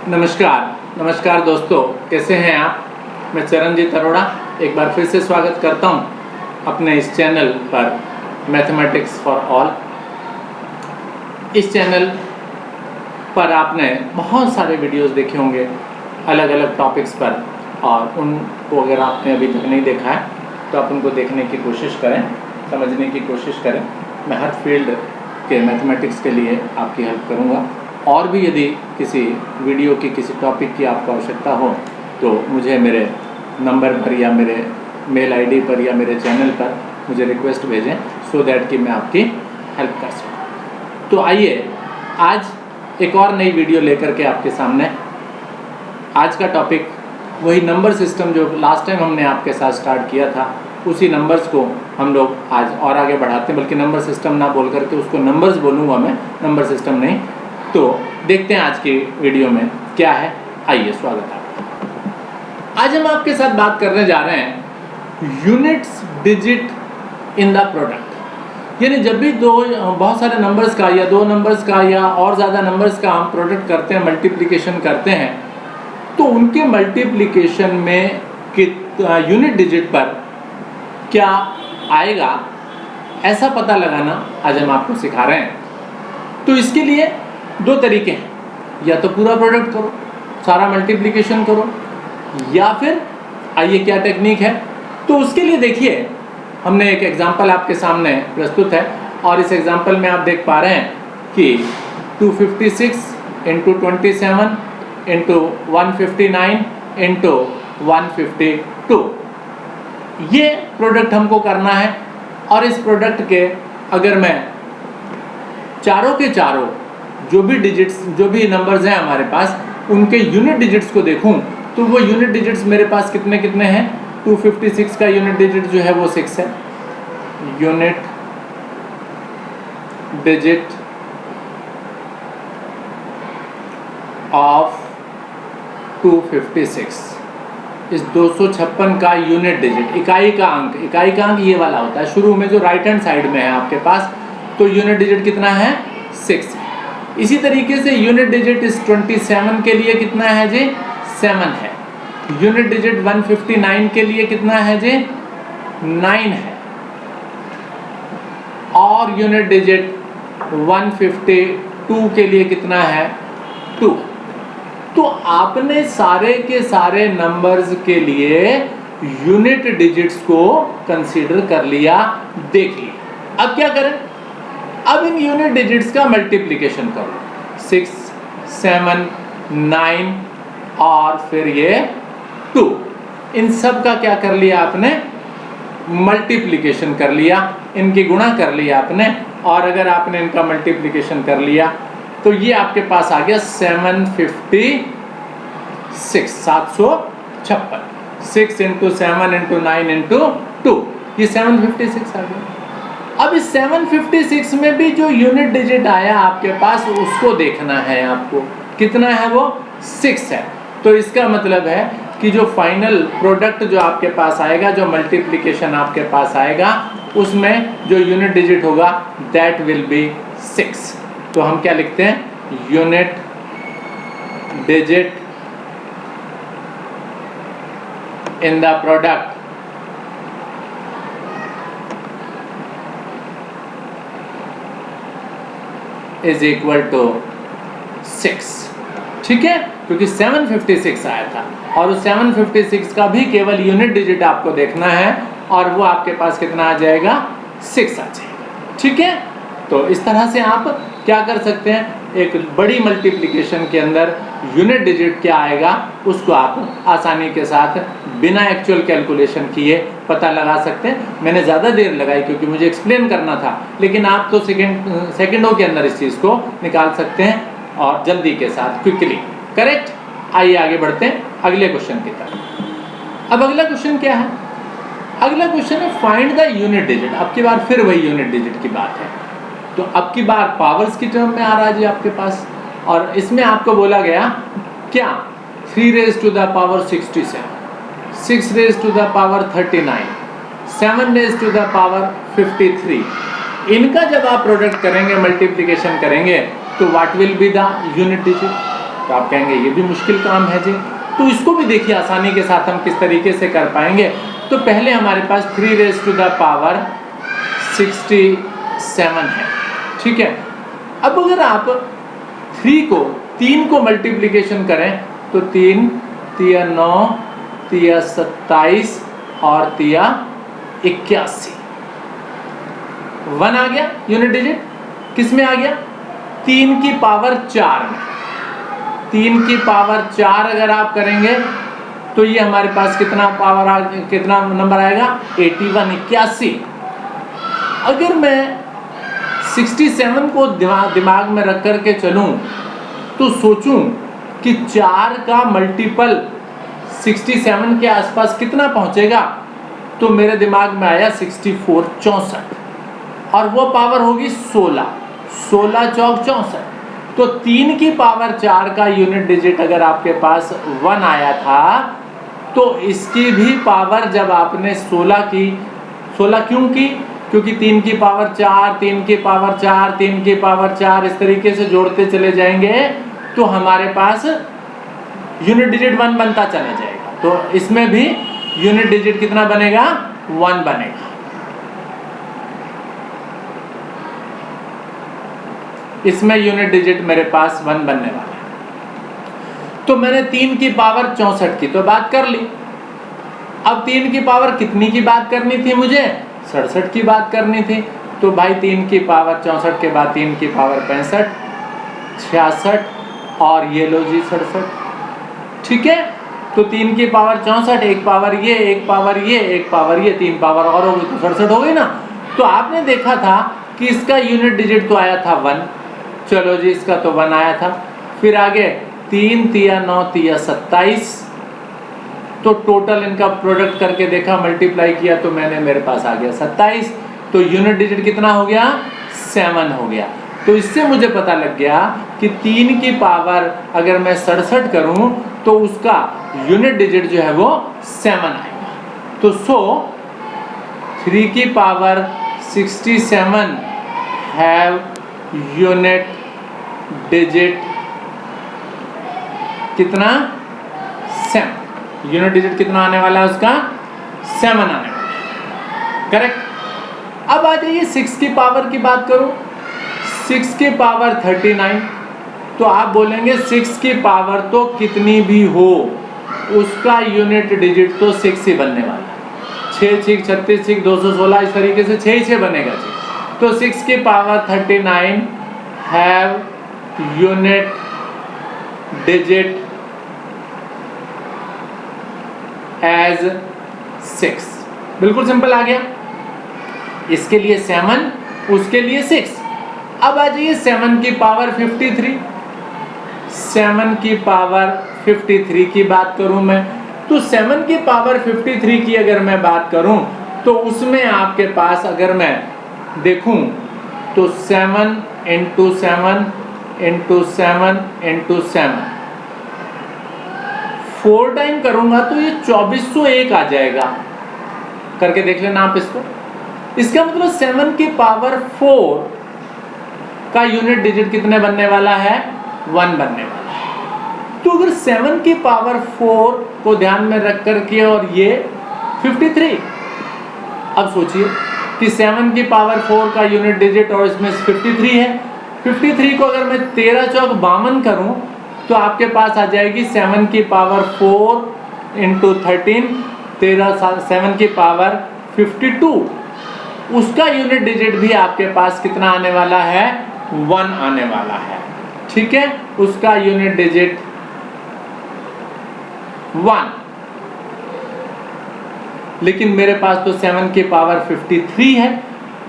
नमस्कार दोस्तों, कैसे हैं आप। मैं चरणजीत अरोड़ा एक बार फिर से स्वागत करता हूं अपने इस चैनल पर मैथमेटिक्स फॉर ऑल। इस चैनल पर आपने बहुत सारे वीडियोस देखे होंगे अलग अलग टॉपिक्स पर, और उनको अगर आपने अभी तक नहीं देखा है तो आप उनको देखने की कोशिश करें, समझने की कोशिश करें। मैं हर फील्ड के मैथमेटिक्स के लिए आपकी हेल्प करूँगा, और भी यदि किसी वीडियो की किसी टॉपिक की आपको आवश्यकता हो तो मुझे मेरे नंबर पर या मेरे मेल आईडी पर या मेरे चैनल पर मुझे रिक्वेस्ट भेजें, सो दैट कि मैं आपकी हेल्प कर सकूँ। तो आइए आज एक और नई वीडियो लेकर के आपके सामने। आज का टॉपिक वही नंबर सिस्टम जो लास्ट टाइम हमने आपके साथ स्टार्ट किया था, उसी नंबर्स को हम लोग आज और आगे बढ़ाते हैं, बल्कि नंबर सिस्टम ना बोल करके उसको नंबर्स बोलूँगा मैं, नंबर सिस्टम नहीं। तो देखते हैं आज की वीडियो में क्या है। आइए, स्वागत है। आज हम आपके साथ बात करने जा रहे हैं units digit in the product. यानी जब भी बहुत सारे नंबर्स का या दो नंबर्स का या और ज़्यादा नंबर्स का हम प्रोडक्ट करते हैं, मल्टीप्लिकेशन करते हैं, तो उनके मल्टीप्लिकेशन में यूनिट डिजिट पर क्या आएगा, ऐसा पता लगाना आज हम आपको सिखा रहे हैं। तो इसके लिए दो तरीके हैं, या तो पूरा प्रोडक्ट करो, सारा मल्टीप्लिकेशन करो, या फिर आइए क्या टेक्निक है। तो उसके लिए देखिए, हमने एक एग्जांपल आपके सामने प्रस्तुत है, और इस एग्जांपल में आप देख पा रहे हैं कि 256 इंटू 27 इंटू 159 इंटू 152 ये प्रोडक्ट हमको करना है। और इस प्रोडक्ट के अगर मैं चारों के चारों जो भी डिजिट्स, जो भी नंबर्स हैं हमारे पास, उनके यूनिट डिजिट्स को देखूं तो वो यूनिट डिजिट्स मेरे पास कितने कितने हैं। 256 का यूनिट डिजिट जो है वो 6 है। यूनिट डिजिट ऑफ 256, इस 256 का यूनिट डिजिट, इकाई का अंक ये वाला होता है शुरू में जो राइट हैंड साइड में है आपके पास। तो यूनिट डिजिट कितना है, 6। इसी तरीके से यूनिट डिजिट इस 27 के लिए कितना है जी, 7 है। यूनिट डिजिट 159 के लिए कितना है जी, 9 है। और यूनिट डिजिट 152 के लिए कितना है, 2। तो आपने सारे के सारे नंबर्स के लिए यूनिट डिजिट्स को कंसीडर कर लिया, देख लिया। अब क्या करें, अब इन यूनिट डिजिट्स का मल्टीप्लिकेशन करो। 6, 7, 9 और फिर ये 2, इन सब का क्या कर लिया आपने, मल्टीप्लिकेशन कर लिया, इनकी गुणा कर लिया आपने। और अगर आपने इनका मल्टीप्लिकेशन कर लिया तो ये आपके पास आ गया 756, 756। 6 इंटू 7 इंटू 9 इंटू 2, ये 756 आ गया। अब इस 756 में भी जो यूनिट डिजिट आया आपके पास, उसको देखना है आपको, कितना है वो, 6 है। तो इसका मतलब है कि जो फाइनल प्रोडक्ट जो आपके पास आएगा, जो मल्टीप्लिकेशन आपके पास आएगा, उसमें जो यूनिट डिजिट होगा दैट विल बी 6। तो हम क्या लिखते हैं, unit digit in the product is equal to 6। ठीक है, क्योंकि 756 आया था, और उस 756 का भी केवल यूनिट डिजिट आपको देखना है, और वो आपके पास कितना आ जाएगा, 6 आ जाएगा। ठीक है, तो इस तरह से आप क्या कर सकते हैं, एक बड़ी मल्टीप्लिकेशन के अंदर यूनिट डिजिट क्या आएगा उसको आप आसानी के साथ बिना एक्चुअल कैलकुलेशन किए पता लगा सकते हैं। मैंने ज़्यादा देर लगाई क्योंकि मुझे एक्सप्लेन करना था, लेकिन आप तो सेकेंडों के अंदर इस चीज़ को निकाल सकते हैं, और जल्दी के साथ, क्विकली। करेक्ट। आइए आगे बढ़ते हैं अगले क्वेश्चन की तरफ। अब अगला क्वेश्चन क्या है, अगला क्वेश्चन है फाइंड द यूनिट डिजिट। अब की बार फिर वही यूनिट डिजिट की बात है, तो अब की बार पावर्स की टर्म में आ रहा है जी आपके पास, और इसमें आपको बोला गया क्या, 3 raised to the power 67, 6 raised to the power 39, 7 raised to the power 53। इनका जब आप प्रोडक्ट करेंगे, मल्टीप्लिकेशन करेंगे, तो what will be the unit digit. तो आप कहेंगे ये भी मुश्किल काम है जी, तो इसको भी देखिए आसानी के साथ हम किस तरीके से कर पाएंगे। तो पहले हमारे पास 3 रेज़ टू द पावर 67 है, ठीक है। अब अगर आप 3 को मल्टीप्लिकेशन करें तो 3 तिया 9 तिया 27 और तिया 81, 1 आ गया यूनिट डिजिट। किस में आ गया? 3 की पावर 4 में। 3 की पावर 4 अगर आप करेंगे तो ये हमारे पास कितना नंबर आएगा? 81। अगर मैं 67 को दिमाग में रख करके चलूं तो सोचूं कि 4 का मल्टीपल 67 के आसपास कितना पहुंचेगा, तो मेरे दिमाग में आया 64 और वो पावर होगी 16 चौक 64। तो 3 की पावर 4 का यूनिट डिजिट अगर आपके पास 1 आया था तो इसकी भी पावर जब आपने 16 क्यों की? क्योंकि 3 की पावर 4 3 की पावर 4 3 की पावर 4 इस तरीके से जोड़ते चले जाएंगे तो हमारे पास यूनिट डिजिट 1 बनता चला जाएगा। तो इसमें भी यूनिट डिजिट कितना बनेगा? 1 बनेगा। इसमें यूनिट डिजिट मेरे पास 1 बनने वाला है। तो मैंने 3 की पावर 64 की तो बात कर ली। अब 3 की पावर कितनी की बात करनी थी मुझे? 67 की बात करनी थी। तो भाई 3 की पावर 64 के बाद 3 की पावर 65 66 और ये लो जी 67, ठीक है। तो 3 की पावर 64, एक पावर ये एक पावर ये एक पावर ये 3 पावर और हो गई तो 67 हो गई ना। तो आपने देखा था कि इसका यूनिट डिजिट तो आया था 1, चलो जी इसका तो 1 आया था। फिर आगे 3 तिया 9 तिया 27, तो टोटल इनका प्रोडक्ट करके देखा, मल्टीप्लाई किया तो मेरे पास आ गया 27। तो यूनिट डिजिट कितना हो गया? 7 हो गया। तो इससे मुझे पता लग गया कि 3 की पावर अगर मैं 67 करूं तो उसका यूनिट डिजिट जो है वो 7 आएगा। तो 3 की पावर 67 हैव यूनिट डिजिट कितना? 7। यूनिट डिजिट कितना आने वाला है उसका? 7 आने वाला है, करेक्ट। अब आ जाइए 6 की पावर की बात करूं, 6 की पावर 39। तो आप बोलेंगे 6 की पावर तो कितनी भी हो उसका यूनिट डिजिट तो 6 ही बनने वाला है। 6 6 36 6 216 इस तरीके से 6 6 बनेगा जी। तो 6 की power 39 have unit digit as 6। बिल्कुल सिंपल आ गया। इसके लिए 7, उसके लिए 6। अब आ जाइए 7 की पावर 53। 7 की पावर 53 की बात करूं मैं, तो 7 की पावर 53 की अगर मैं बात करूं तो उसमें आपके पास अगर मैं देखूं तो 7 × 7 × 7 × 7 4 टाइम करूंगा तो ये 2401 आ जाएगा। करके देख लेना आप इसको। इसका मतलब 7 की पावर 4 का यूनिट डिजिट कितने बनने वाला है? 1 बनने वाला है। तो अगर 7 की पावर 4 को ध्यान में रख करके और ये 53, अब सोचिए कि 7 की पावर 4 का यूनिट डिजिट और इसमें 53 है। 53 को अगर मैं 13 चौक 52 करूं तो आपके पास आ जाएगी 7 की पावर 4 × 13 7 की पावर 52। उसका यूनिट डिजिट भी आपके पास कितना आने वाला है? 1 आने वाला है, ठीक है। उसका यूनिट डिजिट 1। लेकिन मेरे पास तो 7 की पावर 53 है,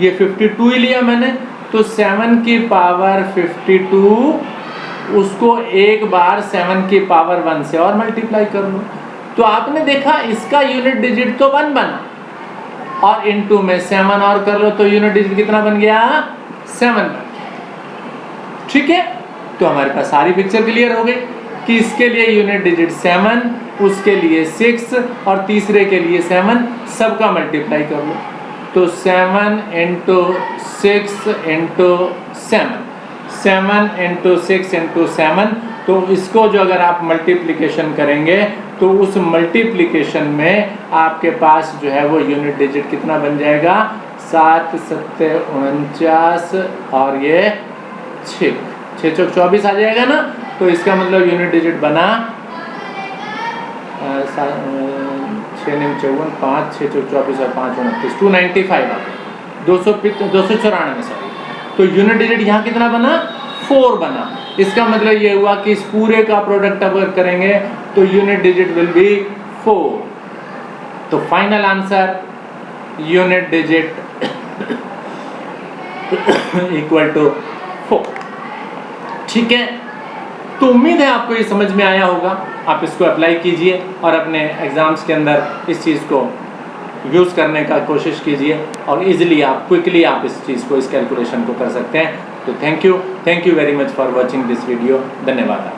ये 52 ही लिया मैंने। तो 7 की पावर 52 उसको एक बार 7 की पावर 1 से और मल्टीप्लाई कर लो। तो आपने देखा इसका यूनिट डिजिट तो 1 बना और इनटू में 7 और कर लो तो यूनिट डिजिट कितना बन गया? 7 बन गया, ठीक है। तो हमारे पास सारी पिक्चर क्लियर हो गई कि इसके लिए यूनिट डिजिट 7, उसके लिए 6 और तीसरे के लिए 7, सबका मल्टीप्लाई कर लो। तो 7 × 6 × 7, 7 × 6 × 7 तो इसको जो अगर आप मल्टीप्लिकेशन करेंगे तो उस मल्टीप्लिकेशन में आपके पास जो है वो यूनिट डिजिट कितना बन जाएगा, 7 7 49 और ये 6 6 चौक 24 आ जाएगा ना। तो इसका मतलब यूनिट डिजिट बना 6 9 54 5 6 चौक 24 और 5 29 295 आ गया, 294 सॉरी। तो यूनिट डिजिट यहाँ कितना बना, 4 बना। इसका मतलब ये हुआ कि इस पूरे का प्रोडक्ट अगर करेंगे तो यूनिट डिजिट विल बी 4। तो final answer unit digit equal to 4। ठीक है, तो उम्मीद है आपको ये समझ में आया होगा। आप इसको अप्लाई कीजिए और अपने एग्जाम्स के अंदर इस चीज़ को यूज़ करने का कोशिश कीजिए और इजीली आप क्विकली आप इस चीज़ को, इस कैलकुलेशन को कर सकते हैं। तो thank you very much for watching this video. धन्यवाद।